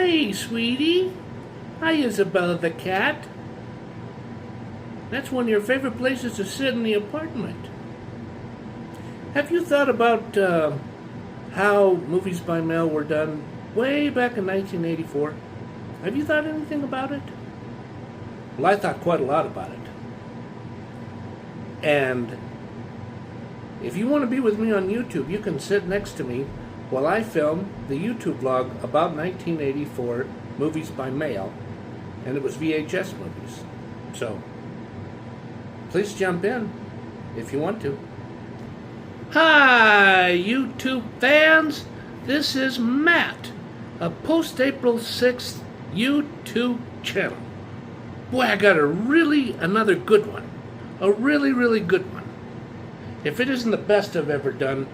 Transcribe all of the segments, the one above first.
Hey, sweetie. Hi, Isabella the cat. That's one of your favorite places to sit in the apartment. Have you thought about how movies by mail were done way back in 1984? Have you thought anything about it? Well, I thought quite a lot about it. And if you want to be with me on YouTube, you can sit next to me while I film the YouTube vlog about 1984 movies by mail, and it was VHS movies. So, please jump in if you want to. Hi, YouTube fans! This is Matt, a post-April 6th YouTube channel. Boy, I got another good one. A really good one. If it isn't the best I've ever done,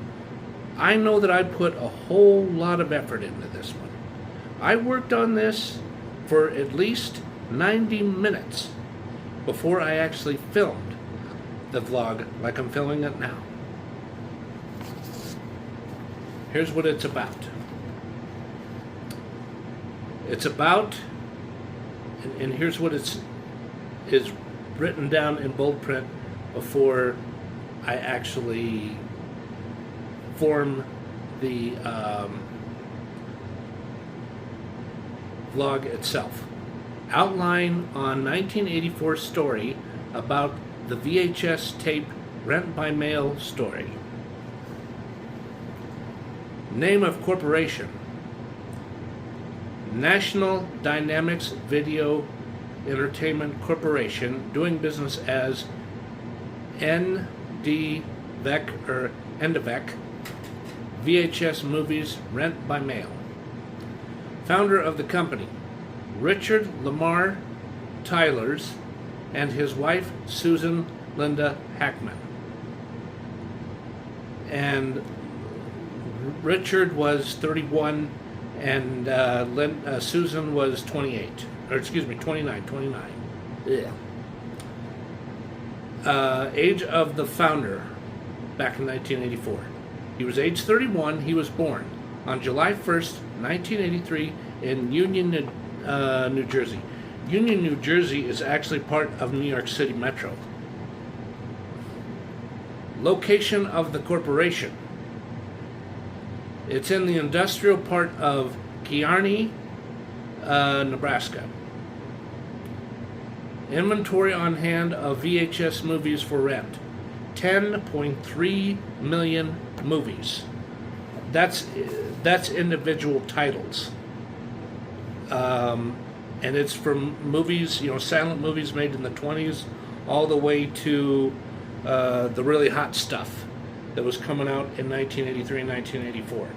I know that I put a whole lot of effort into this one. I worked on this for at least 90 minutes before I actually filmed the vlog like I'm filming it now. Here's what it's about. It's about, and here's what is written down in bold print before I actually form the vlog itself. Outline on 1984 story about the VHS tape rent by mail story. Name of corporation: National Dynamics Video Entertainment Corporation, doing business as NDVEC or NDVEC, VHS movies rent by mail. Founder of the company: Richard Lamar Tylers and his wife Susan Linda Hackman. And Richard was 31 and Susan was 28. Or excuse me, 29. Yeah. Age of the founder back in 1984. He was age 31. He was born on July 1st, 1983 in Union, New Jersey. Union, New Jersey is actually part of New York City Metro. Location of the corporation: it's in the industrial part of KEARNEY, Nebraska. Inventory on hand of VHS movies for rent: 10.3 million movies. That's individual titles. And it's from movies, silent movies made in the 20s, all the way to the really hot stuff that was coming out in 1983 and 1984.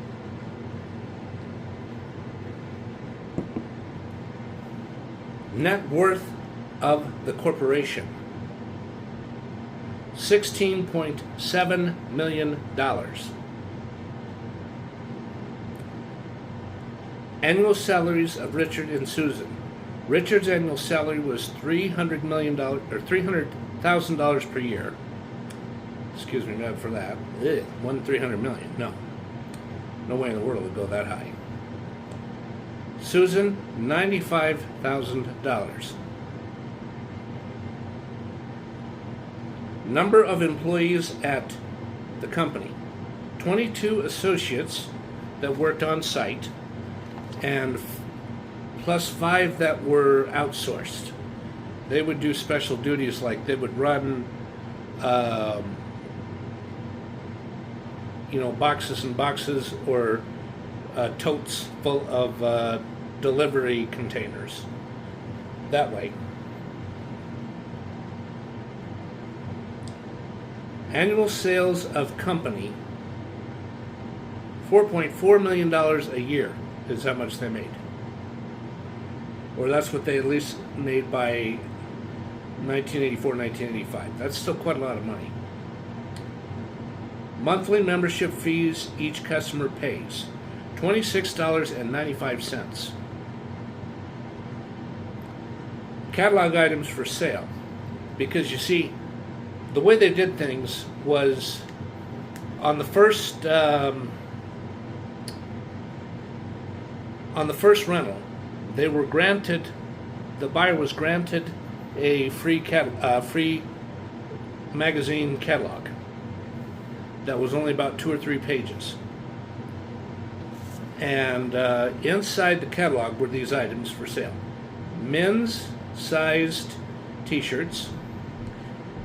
Net worth of the corporation: $16.7 million. Annual salaries of Richard and Susan. Richard's annual salary was $300,000 per year. Excuse me, not for that. $300 million. No way in the world it would go that high. Susan, $95,000. Number of employees at the company: 22 associates that worked on site, and plus 5 that were outsourced. They would do special duties, like they would run boxes and boxes, or totes full of delivery containers. That way. Annual sales of company: $4.4 million a year is how much they made. Or that's what they at least made by 1984, 1985. That's still quite a lot of money. Monthly membership fees each customer pays: $26.95. Catalog items for sale. Because you see, the way they did things was on the first rental, they were granted, the buyer was granted a free magazine catalog that was only about 2 or 3 pages. And inside the catalog were these items for sale: men's sized t-shirts,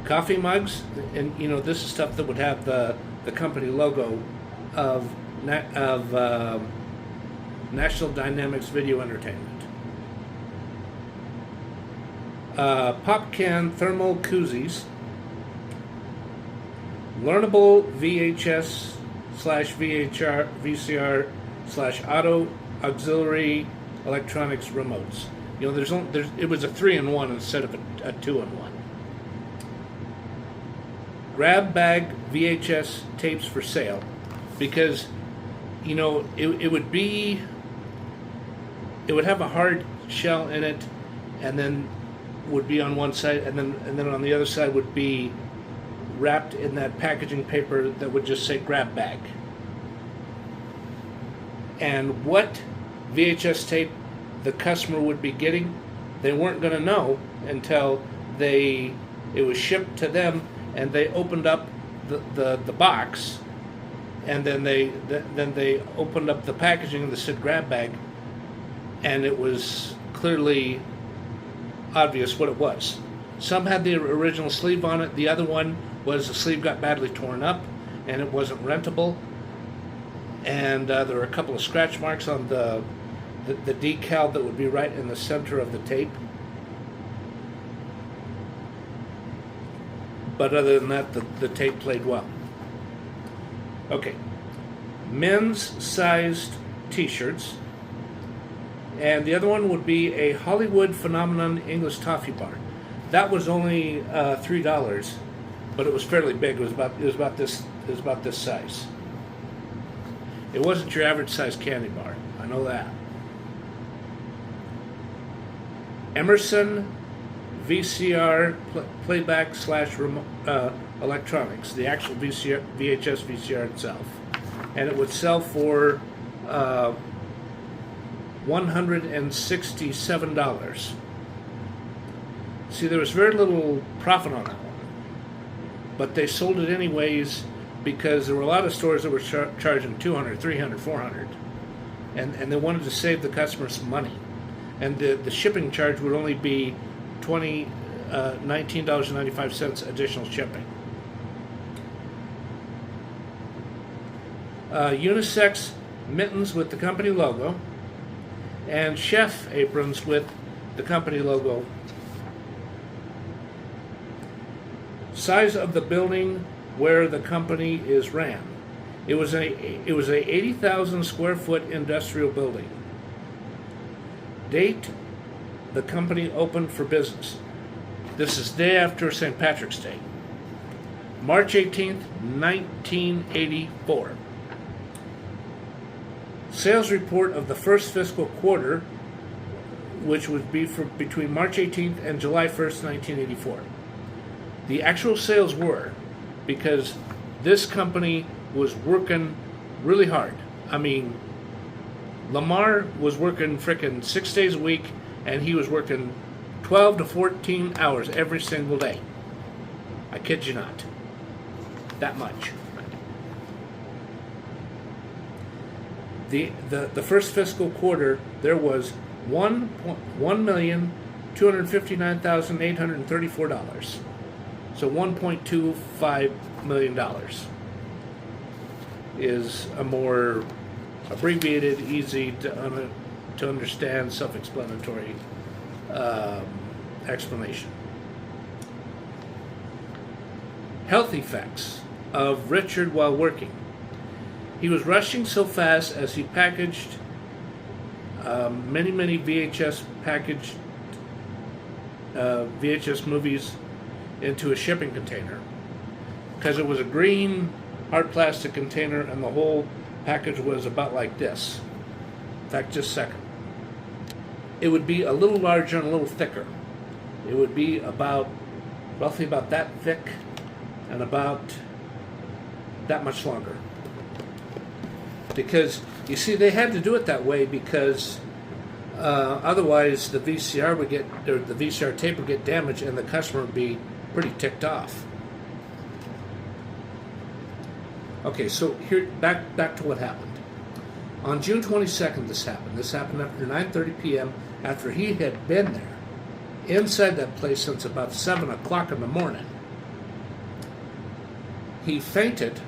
coffee mugs, and you know, this is stuff that would have the company logo of National Dynamics Video Entertainment. Pop can thermal koozies, learnable VHS/VCR/auto auxiliary electronics remotes. You know, it was a 3-in-1 instead of a 2-in-1. Grab bag VHS tapes for sale, because you know it would have a hard shell in it, and then would be on one side, and then on the other side would be wrapped in that packaging paper that would just say grab bag. And what VHS tape the customer would be getting, they weren't going to know until it was shipped to them, and they opened up the box, and then they opened up the packaging that said grab bag, and it was clearly obvious what it was. Some had the original sleeve on it. The other one was the sleeve got badly torn up, and it wasn't rentable. And there were a couple of scratch marks on the decal that would be right in the center of the tape. But other than that, the tape played well. Okay, men's sized t-shirts. And the other one would be a Hollywood Phenomenon English toffee bar. That was only $3, but it was fairly big. It was about this size. It wasn't your average size candy bar. I know that. Emerson VCR playback / electronics, the actual VHS VCR itself, and it would sell for $167. See, there was very little profit on that one, but they sold it anyways, because there were a lot of stores that were charging $200, $300, $400, and they wanted to save the customer some money, and the shipping charge would only be $19.95 additional shipping. Unisex mittens with the company logo, and chef aprons with the company logo. Size of the building where the company is ran. It was a 80,000 square foot industrial building. Date, the company opened for business. This is day after St. Patrick's Day. March 18th, 1984. Sales report of the first fiscal quarter, which would be for between March 18th and July 1st, 1984. The actual sales were, because this company was working really hard. I mean, Lamar was working frickin' 6 days a week, and he was working 12 to 14 hours every single day. I kid you not. That much. The first fiscal quarter, there was $1,259,834. So $1.25 million is a more abbreviated, easy to understand, self-explanatory explanation. Health effects of Richard while working. He was rushing so fast as he packaged many VHS VHS movies into a shipping container, because it was a green hard plastic container, and the whole package was about like this. In fact, just a second. It would be a little larger and a little thicker. It would be roughly about that thick and about that much longer. Because, you see, they had to do it that way because Otherwise, the VCR would get, or the VCR tape would get damaged, and the customer would be pretty ticked off. Okay, so here, back to what happened. On June 22nd, this happened. This happened after 9:30 p.m. after he had been there inside that place since about 7 o'clock in the morning. He fainted,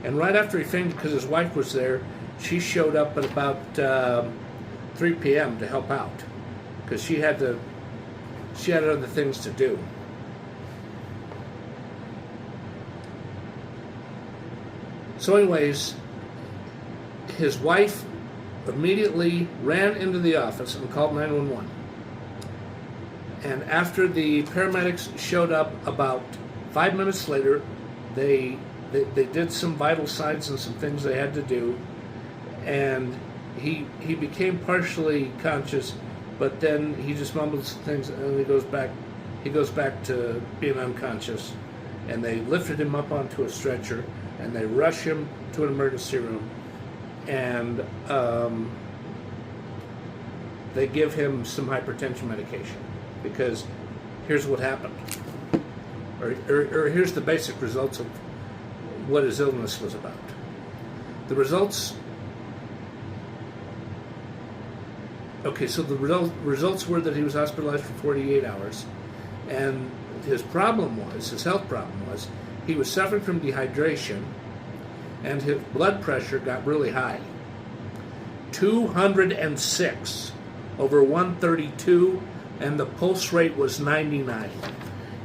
and right after he fainted, because his wife was there, she showed up at about 3 p.m. to help out, because she had other things to do. So anyways, his wife immediately ran into the office and called 911. And after the paramedics showed up about 5 minutes later, they did some vital signs and some things they had to do, and he became partially conscious, but then he just mumbled some things, and he goes back to being unconscious. And they lifted him up onto a stretcher, and they rush him to an emergency room, and they give him some hypertension medication, because here's what happened, or here's the basic results of what his illness was about. The results. Okay, so the results were that he was hospitalized for 48 hours, and his health problem was, he was suffering from dehydration, and his blood pressure got really high. 206 over 132, and the pulse rate was 99.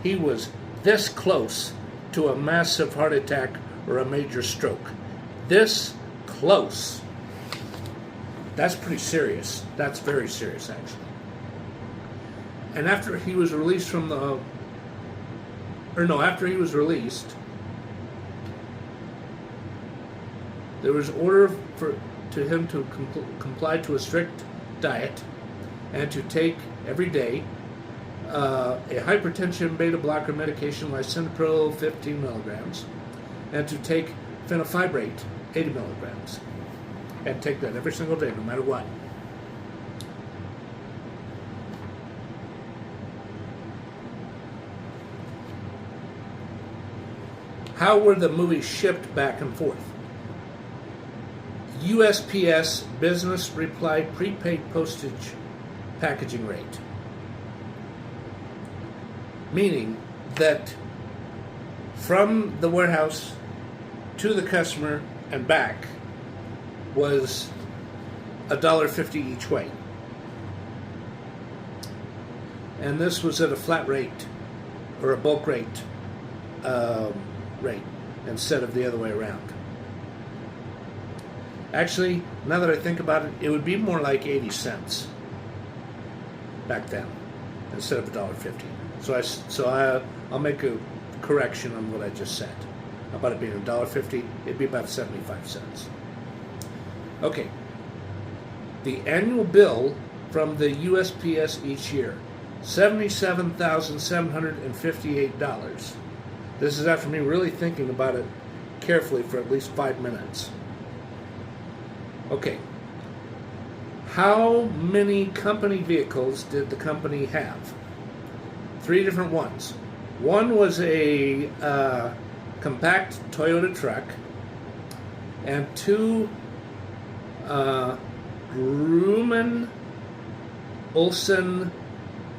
He was this close to a massive heart attack or a major stroke. This close. That's pretty serious. That's very serious, actually. And after he was released from the, after he was released, there was order to him to comply to a strict diet and to take every day a hypertension beta blocker medication, lisinopril 15 milligrams, and to take fenofibrate 80 milligrams. And take that every single day, no matter what. How were the movies shipped back and forth? USPS business reply prepaid postage packaging rate. Meaning that from the warehouse to the customer and back was $1.50 each way. And this was at a flat rate, or a bulk rate, instead of the other way around. Actually, now that I think about it, it would be more like 80 cents back then, instead of $1.50. So I'll make a correction on what I just said about it being $1.50. It'd be about 75 cents. Okay, the annual bill from the USPS each year, $77,758. This is after me really thinking about it carefully for at least 5 minutes. Okay, how many company vehicles did the company have? 3 different ones. One was a compact Toyota truck, and 2 Grumman Olson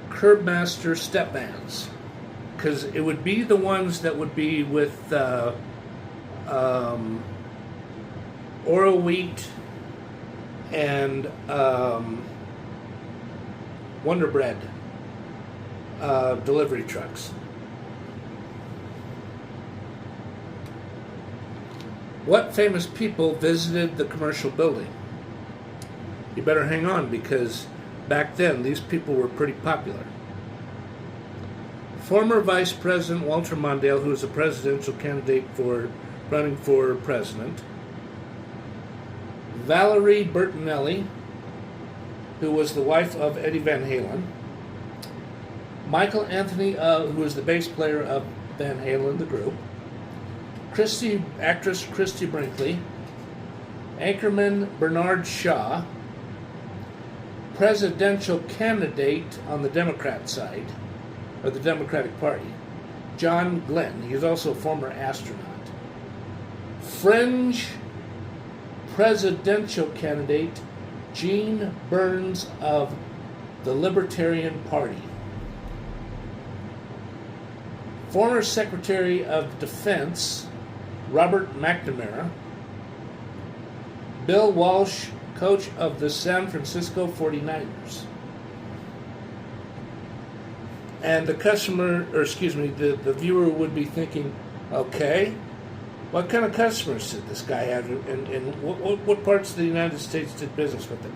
Curbmaster step vans, because it would be the ones that would be with Oro Wheat and Wonder Bread delivery trucks. What famous people visited the commercial building? You better hang on, because back then these people were pretty popular. Former Vice President Walter Mondale, who was a presidential candidate for running for president. Valerie Bertinelli, who was the wife of Eddie Van Halen. Michael Anthony, who was the bass player of Van Halen, the group. Actress Christie Brinkley. Anchorman Bernard Shaw. presidential candidate on the Democrat side, or the Democratic Party, John Glenn. He is also a former astronaut. Fringe presidential candidate Gene Burns of the Libertarian Party. Former Secretary of Defense Robert McNamara. Bill Walsh, coach of the San Francisco 49ers. And the the viewer would be thinking, okay, what kind of customers did this guy have, and what parts of the United States did business with him?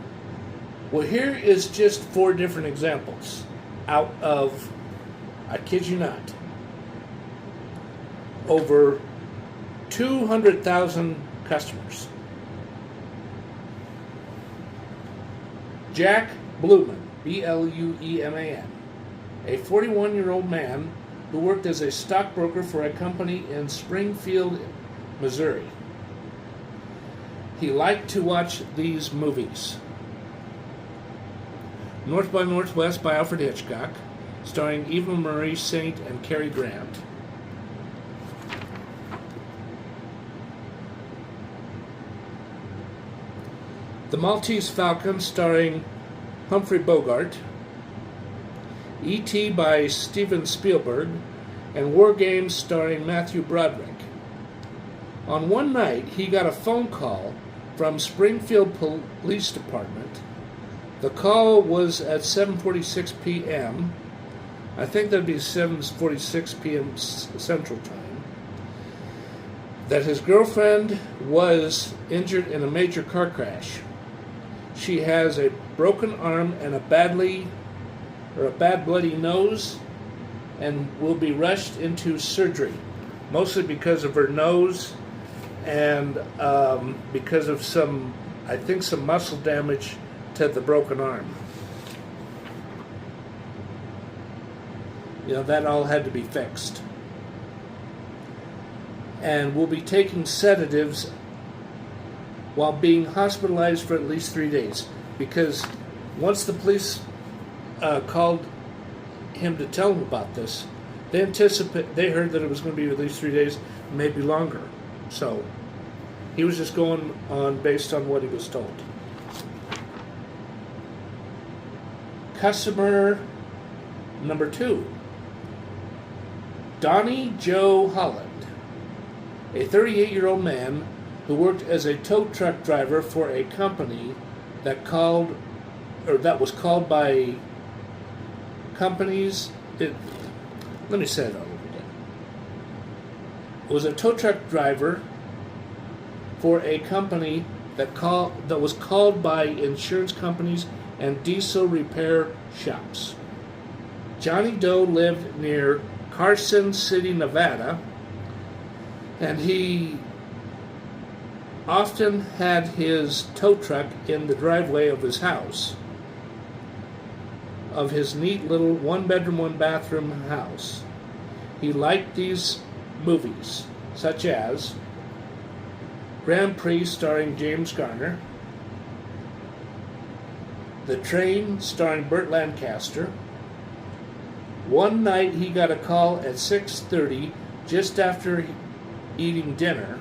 Well, here is just 4 different examples out of, I kid you not, over 200,000 customers. Jack Blueman, B-L-U-E-M-A-N, a 41-year-old man who worked as a stockbroker for a company in Springfield, Missouri. He liked to watch these movies. North by Northwest by Alfred Hitchcock, starring Eva Marie Saint and Cary Grant. The Maltese Falcon, starring Humphrey Bogart. E.T. by Steven Spielberg, and War Games, starring Matthew Broderick. On one night, he got a phone call from Springfield Police Department. The call was at 7:46 p.m. I think that'd be 7:46 p.m. Central Time. That his girlfriend was injured in a major car crash. She has a broken arm and a bad bloody nose, and will be rushed into surgery, mostly because of her nose and because of some muscle damage to the broken arm. You know, that all had to be fixed. And will be taking sedatives while being hospitalized for at least 3 days, because once the police called him to tell him about this, they heard that it was going to be at least 3 days, maybe longer. So he was just going on based on what he was told. Customer number 2, DONNY-JOE Holland, a 38-year-old man who worked as a tow truck driver for a company that was called by companies. Let me say it all over again. Was a tow truck driver for a company that was called by insurance companies and diesel repair shops. Johnny Doe lived near Carson City, Nevada, and he often had his tow truck in the driveway of his house, of his neat little 1-bedroom, 1-bathroom house. He liked these movies, such as Grand Prix, starring James Garner, The Train, starring Burt Lancaster. One night he got a call at 6:30, just after eating dinner,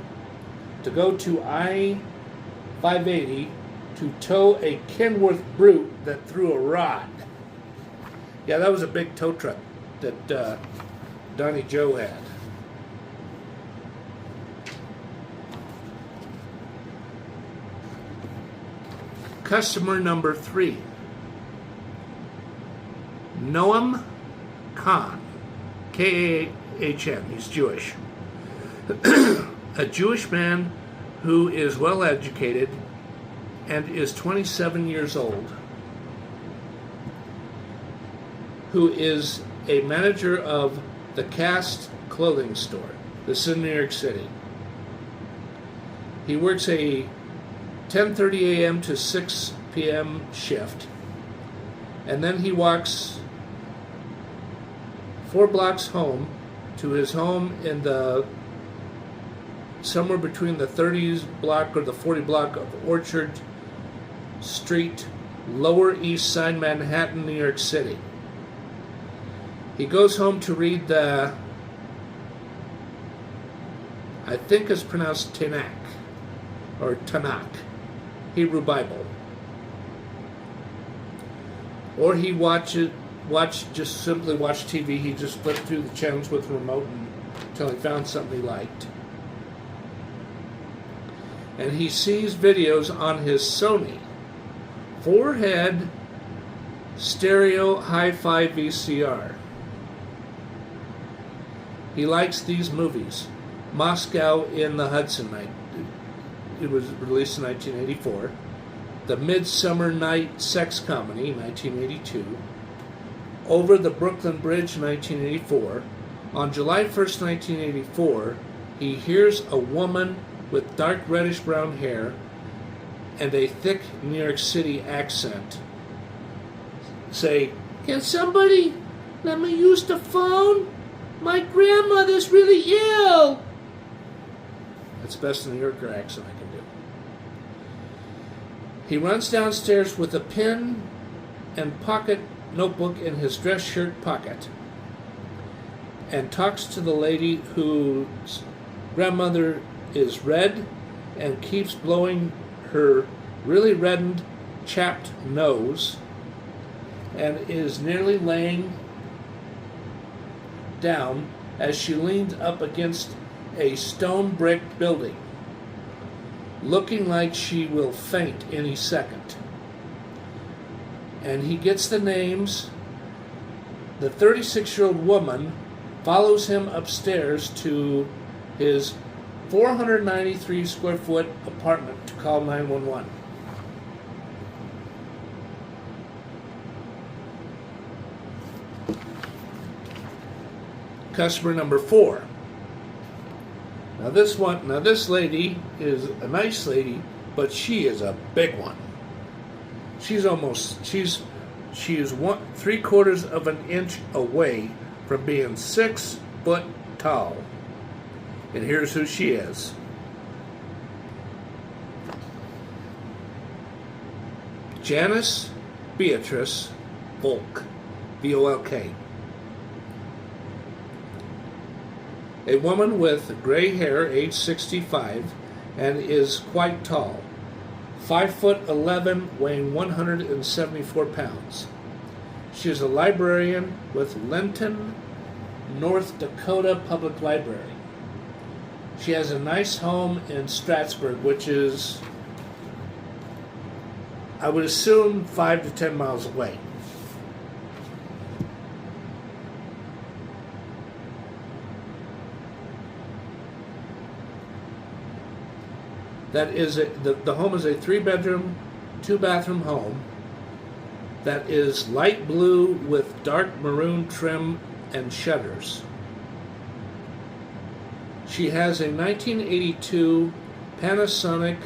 to go to I-580 to tow a Kenworth Brute that threw a rod. Yeah, that was a big tow truck that Donny-Joe had. Customer number 3, Noam Khan, K-A-H-N. He's Jewish. A Jewish man who is well educated and is 27 years old, who is a manager of the Cast clothing store. This is in New York City. He works a 10:30 a.m. to 6 p.m. shift, and then he walks 4 blocks home to his home in the somewhere between the 30s block or the 40 block of Orchard Street Lower East Side, Manhattan, New York City. He goes home to read the, I think it's pronounced Tanakh, or Tanakh, Hebrew Bible. Or he just simply watch TV. He just flipped through the channels with the remote until he found something he liked. And he sees videos on his Sony 4-head stereo hi-fi VCR. He likes these movies. Moscow in the Hudson Night. It was released in 1984. The Midsummer Night Sex Comedy, 1982. Over the Brooklyn Bridge, 1984. On July 1st, 1984, he hears a woman with dark reddish-brown hair and a thick New York City accent say, "Can somebody let me use the phone? My grandmother's really ill." That's the best New Yorker accent I can do. He runs downstairs with a pen and pocket notebook in his dress shirt pocket and talks to the lady whose grandmother is red and keeps blowing her really reddened, chapped nose and is nearly laying down as she leans up against a stone brick building, looking like she will faint any second. And he gets the names. The 36-year-old woman follows him upstairs to his 493 square foot apartment to call 911. Customer number 4. Now this lady is a nice lady, but she is a big one. She is 3/4 of an inch away from being 6 foot tall. And here's who she is. Janice Beatrice Volk, V-O-L-K. A woman with gray hair, age 65, and is quite tall. 5'11", weighing 174 pounds. She is a librarian with Lenton, North Dakota Public Library. She has a nice home in Strattsburg, which is, I would assume, 5 to 10 miles away. That is the home is a 3-bedroom, 2-bathroom home that is light blue with dark maroon trim and shutters. She has a 1982 Panasonic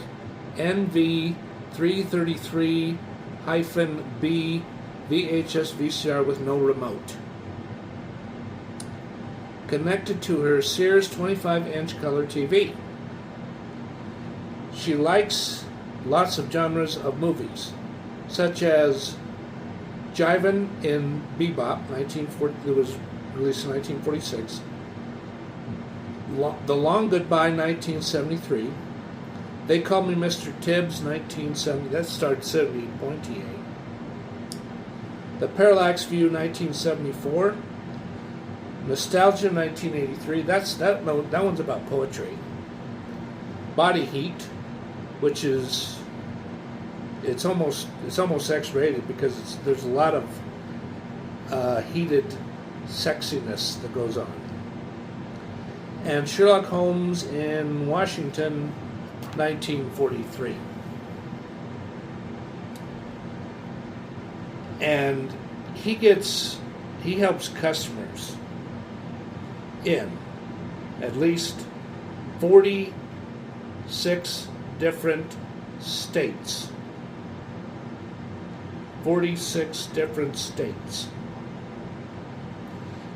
NV333-B VHS VCR with no remote, connected to her Sears 25-inch color TV. She likes lots of genres of movies, such as Jivin' in Bebop, it was released in 1946, The Long Goodbye, 1973, They Call Me Mr. Tibbs, 1970, that started 70, Pointy. The Parallax View, 1974, Nostalgia, 1983, that one's about poetry. Body Heat, which is it's almost X-rated because there's a lot of heated sexiness that goes on. And Sherlock Holmes in Washington, 1943. And he helps customers in at least 46 different states. 46 different states.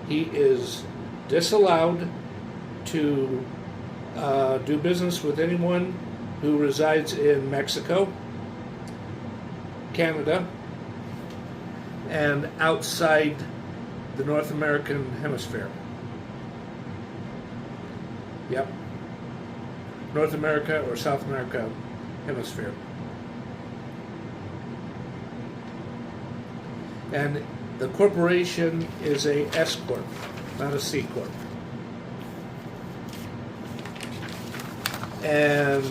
He is disallowed to do business with anyone who resides in Mexico, Canada and outside the North American hemisphere. Yep. North America or South America hemisphere. And the corporation is a S Corp, not a C Corp. And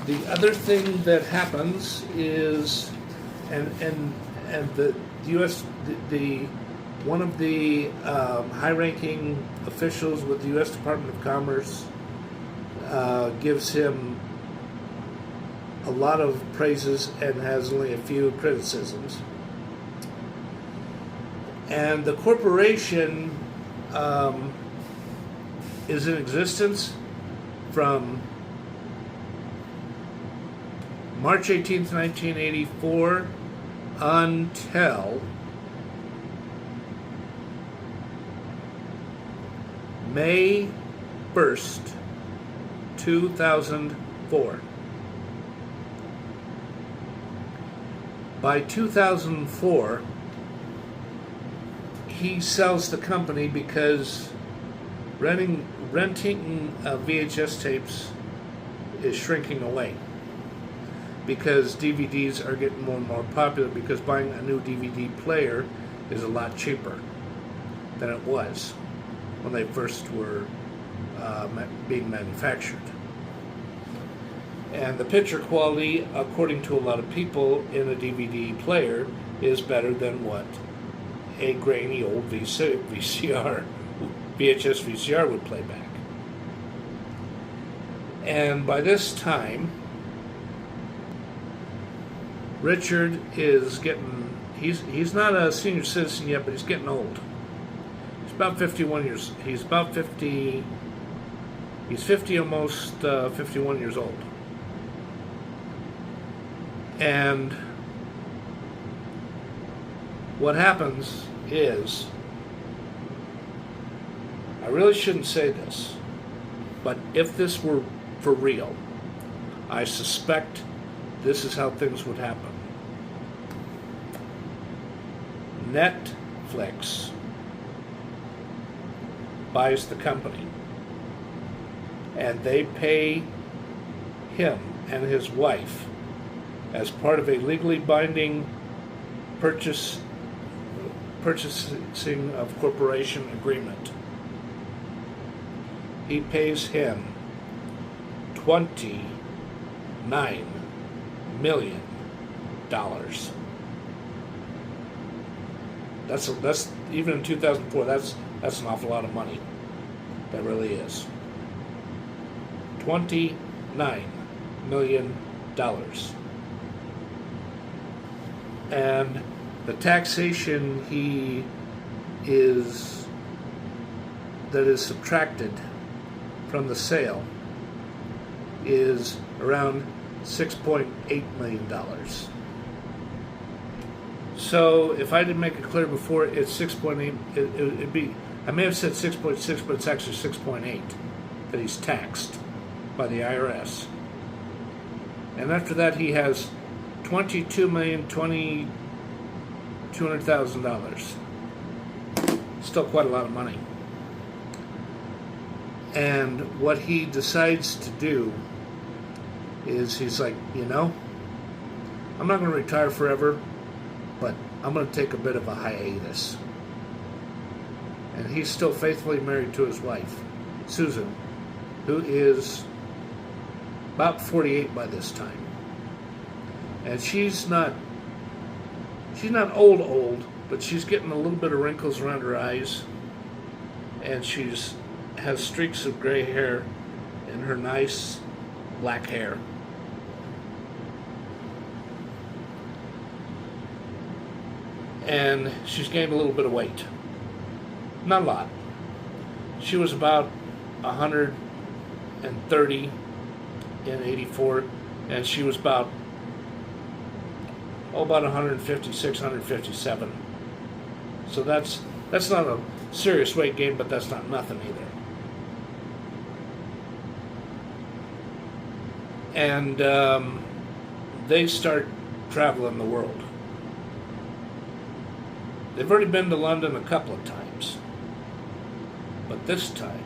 the other thing that happens is, and the U.S. one of the high-ranking officials with the U.S. Department of Commerce gives him a lot of praises and has only a few criticisms. And the corporation is in existence from March 18th, 1984 until May 1st, 2004. By 2004, he sells the company because renting VHS tapes is shrinking away, because DVDs are getting more and more popular, because buying a new DVD player is a lot cheaper than it was when they first were being manufactured. And the picture quality, according to a lot of people, in a DVD player is better than what a grainy old VHS VCR would play back. And by this time, Richard is getting, he's not a senior citizen yet, but he's getting old. He's about 51 years, he's 50, almost 51 years old. And what happens is, I really shouldn't say this, but if this were for real, I suspect this is how things would happen. Netflix buys the company, and they pay him and his wife as part of a legally binding purchasing of corporation agreement. He pays him $29 million. That's even in 2004. That's an awful lot of money. That really is. $29 million. And the taxation that is subtracted from the sale is around $6.8 million. So if I didn't make it clear before, it's 6.8. It'd be, I may have said 6.6, but it's actually 6.8 that he's taxed by the IRS. And after that, he has $22,200,000. Still quite a lot of money. And what he decides to do is, he's like, I'm not going to retire forever, but I'm going to take a bit of a hiatus. And he's still faithfully married to his wife, Susan, who is about 48 by this time. And she's not old, but she's getting a little bit of wrinkles around her eyes, and has streaks of gray hair in her nice black hair. And she's gained a little bit of weight. Not a lot. She was about 130 in 84, and she was about 156, 157. So that's not a serious weight gain, but that's not nothing either. And they start traveling the world. They've already been to London a couple of times, but this time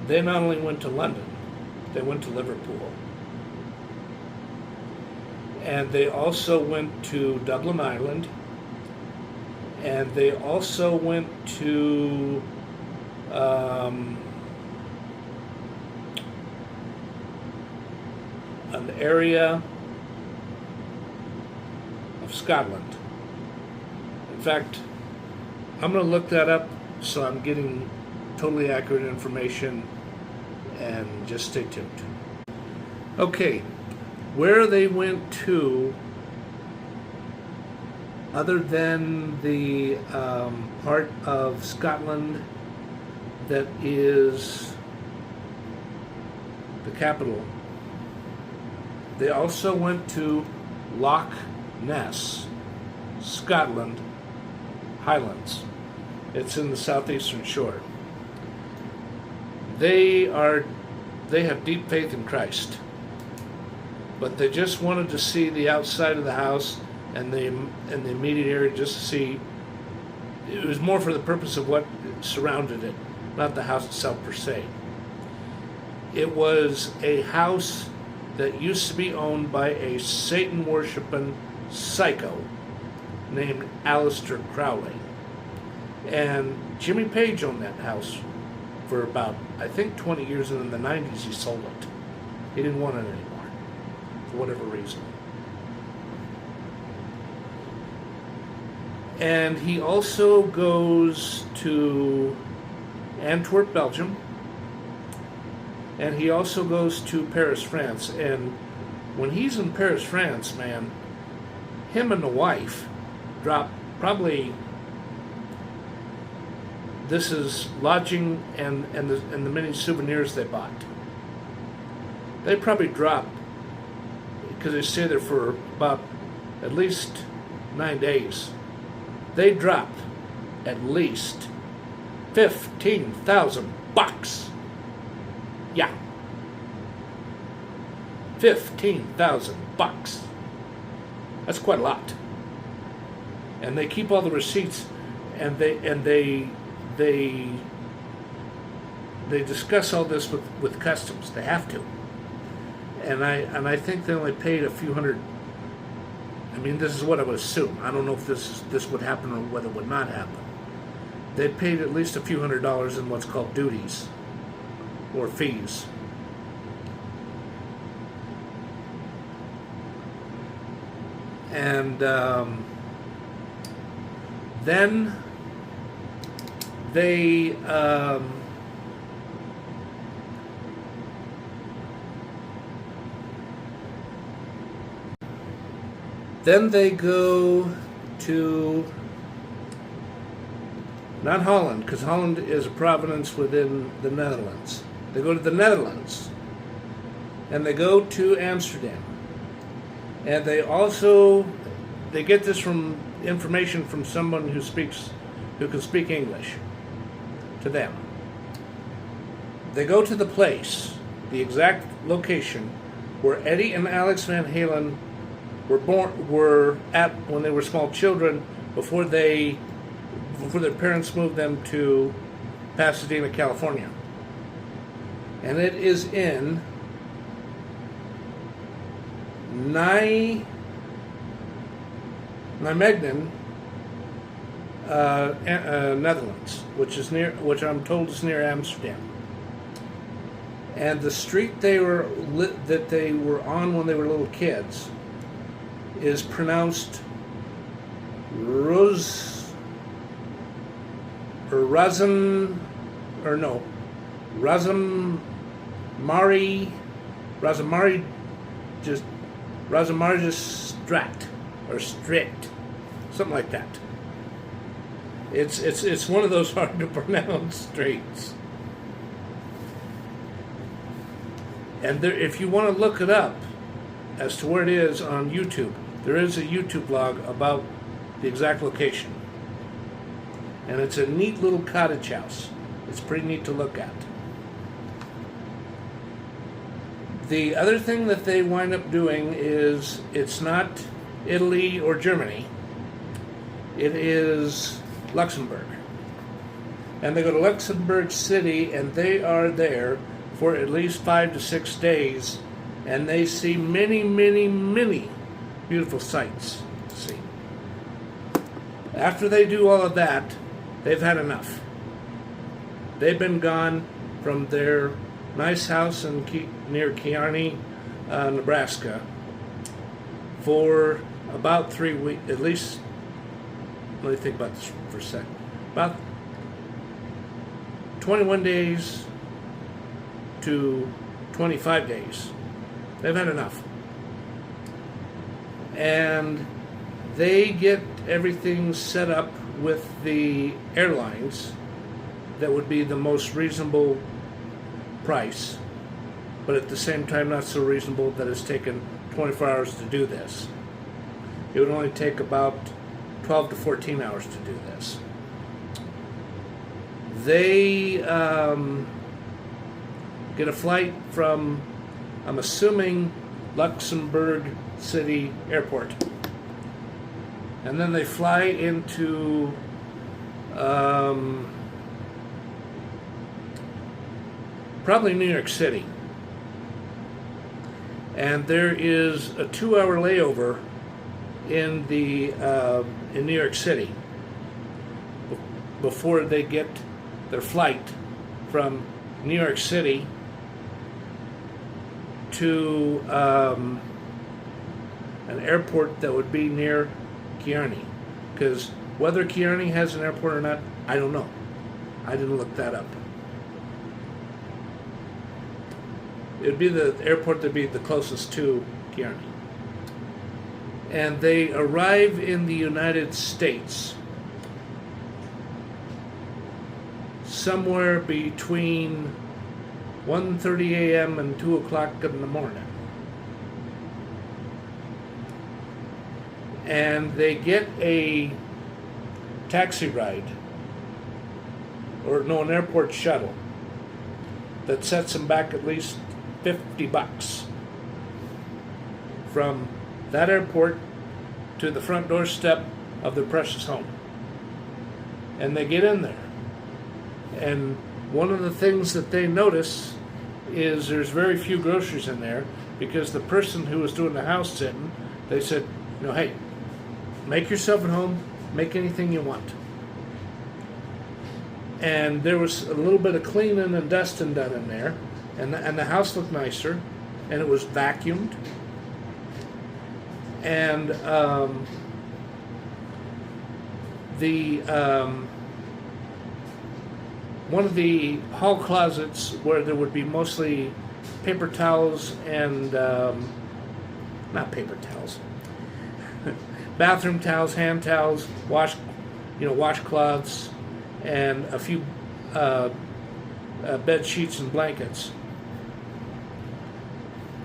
they not only went to London, they went to Liverpool. And they also went to Dublin, Ireland. And they also went to an area of Scotland. In fact, I'm going to look that up so I'm getting totally accurate information, and just stay tuned. Okay, where they went to, other than the part of Scotland that is the capital, they also went to Loch Ness, Scotland, Highlands. It's in the southeastern shore. They have deep faith in Christ, but they just wanted to see the outside of the house and the immediate area, just to see. It was more for the purpose of what surrounded it, not the house itself per se. It was a house that used to be owned by a Satan-worshiping psycho named Aleister Crowley. And Jimmy Page owned that house for about, I think, 20 years, and in the 90s he sold it. He didn't want it anymore, for whatever reason. And he also goes to Antwerp, Belgium, and he also goes to Paris, France. And when he's in Paris, France, man, him and the wife drop probably, this is lodging and the many souvenirs they bought. They probably dropped, because they stay there for about at least 9 days. They dropped at least $15,000. Yeah, $15,000. That's quite a lot. And they keep all the receipts, and they discuss all this with customs. They have to. And I think they only paid a few hundred. I mean, this is what I would assume. I don't know if this would happen or whether it would not happen. They paid at least a few $100s in what's called duties or fees. And then they go to, not Holland, because Holland is a province within the Netherlands. They go to the Netherlands, and they go to Amsterdam. And they get this from information from someone who can speak English to them. They go to the place, the exact location where Eddie and Alex Van Halen were at when they were small children, before their parents moved them to Pasadena, California. And it is in Nijmegen, Netherlands, which I'm told is near Amsterdam. And the street that they were on when they were little kids is pronounced Razamarjestrat, or strict, something like that. It's one of those hard to pronounce streets. And there, if you want to look it up as to where it is on YouTube, there is a YouTube blog about the exact location. And it's a neat little cottage house. It's pretty neat to look at. The other thing that they wind up doing is it's not Italy or Germany. It is Luxembourg. And they go to Luxembourg City, and they are there for at least 5 to 6 days, and they see many, many, many beautiful sights to see. After they do all of that, they've had enough. They've been gone from their nice house near KEARNEY, Nebraska, for about 3 weeks, at least. Let me think about this for a second. About 21 days to 25 days. They've had enough. And they get everything set up with the airlines that would be the most reasonable price, but at the same time not so reasonable that it's taken 24 hours to do this. It would only take about 12 to 14 hours to do this. They get a flight from, I'm assuming, Luxembourg City Airport. And then they fly into probably New York City. And there is a 2-hour layover in New York City before they get their flight from New York City to an airport that would be near KEARNEY. Because whether KEARNEY has an airport or not, I don't know. I didn't look that up. It would be the airport that would be the closest to KEARNEY. And they arrive in the United States somewhere between 1:30 a.m. and 2 o'clock in the morning. And they get a taxi ride, or no, an airport shuttle that sets them back at least $50 from that airport to the front doorstep of their precious home. And they get in there. And one of the things that they notice is there's very few groceries in there, because the person who was doing the house sitting, they said, hey, make yourself at home, make anything you want. And there was a little bit of cleaning and dusting done in there, and the house looked nicer, and it was vacuumed. And one of the hall closets where there would be mostly paper towels and not paper towels, bathroom towels, hand towels, washcloths, and a few bed sheets and blankets,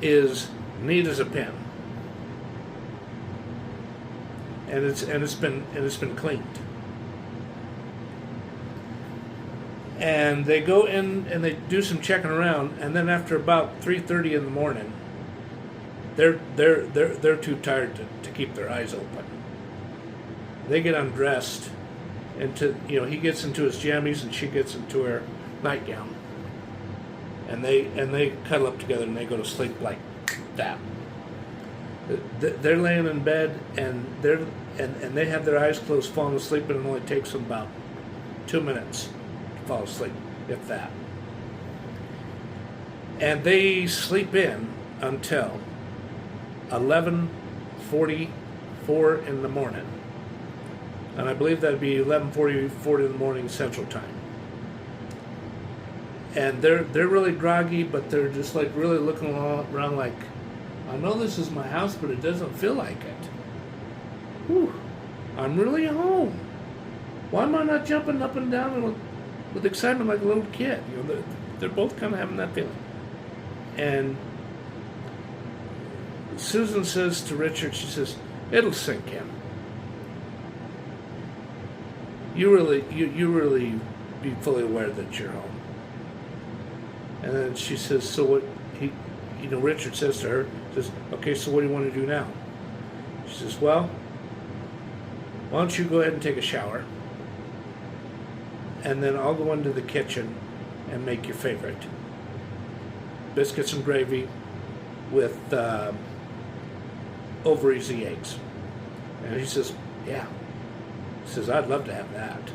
is neat as a pin. And it's been cleaned. And they go in and they do some checking around, and then after about 3:30 in the morning, they're too tired to keep their eyes open. They get undressed, he gets into his jammies and she gets into her nightgown, and they cuddle up together and they go to sleep like that. They're laying in bed and they have their eyes closed, falling asleep, and it only takes them about 2 minutes to fall asleep, if that. And they sleep in until 11:44 in the morning. And I believe that'd be 11:44 in the morning Central Time. And they're really groggy, but they're just like really looking around like, I know this is my house, but it doesn't feel like it. Whew, I'm really home. Why am I not jumping up and down with excitement like a little kid? They're both kind of having that feeling. And Susan says to Richard, she says, it'll sink in. You really be fully aware that you're home. And then she says, so what? Richard says to her, says, okay, so what do you want to do now? She says, well, why don't you go ahead and take a shower, and then I'll go into the kitchen and make your favorite. Biscuits and gravy with over easy eggs. And he says, yeah. He says, I'd love to have that.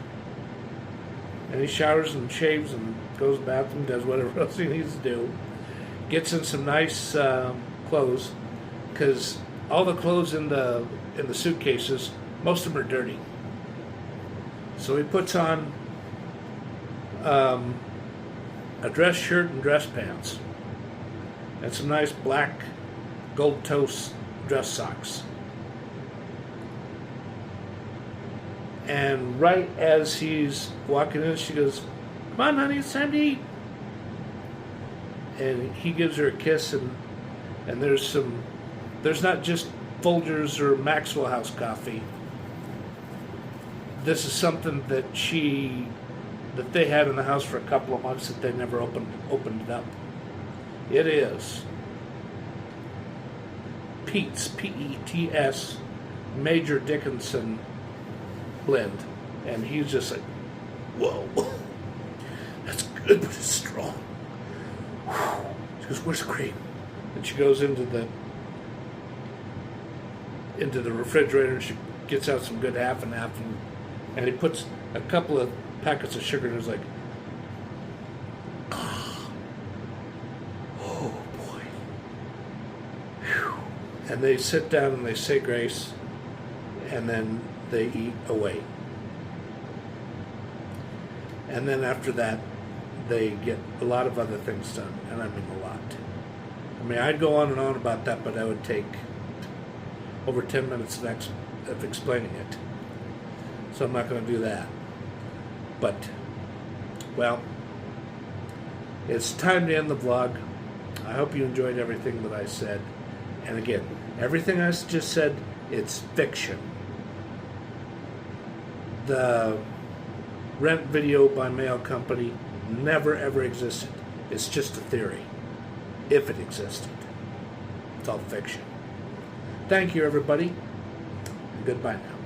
And he showers and shaves and goes to the bathroom, does whatever else he needs to do. Gets in some nice clothes, because all the clothes in the suitcases, most of them are dirty. So he puts on a dress shirt and dress pants, and some nice black gold toast dress socks. And right as he's walking in, she goes, come on, honey, it's time to eat. And he gives her a kiss, and there's not just Folgers or Maxwell House coffee. This is something that they had in the house for a couple of months that they never opened it up. It is Pete's, P-E-T-S, Major Dickinson blend. And he's just like, whoa, that's good, but it's strong. She goes, where's the cream? And she goes into the refrigerator, and she gets out some good half and half, and he puts a couple of packets of sugar, and he's like, oh boy. Whew. And they sit down and they say grace, and then they eat away. And then after that, they get a lot of other things done, and I mean a lot. I mean, I'd go on and on about that, but I would take over 10 minutes of explaining it. So I'm not going to do that. But, well, it's time to end the vlog. I hope you enjoyed everything that I said. And again, everything I just said, it's fiction. The rent video by mail company never ever existed. It's just a theory, if it existed. It's all fiction. Thank you, everybody. Goodbye now.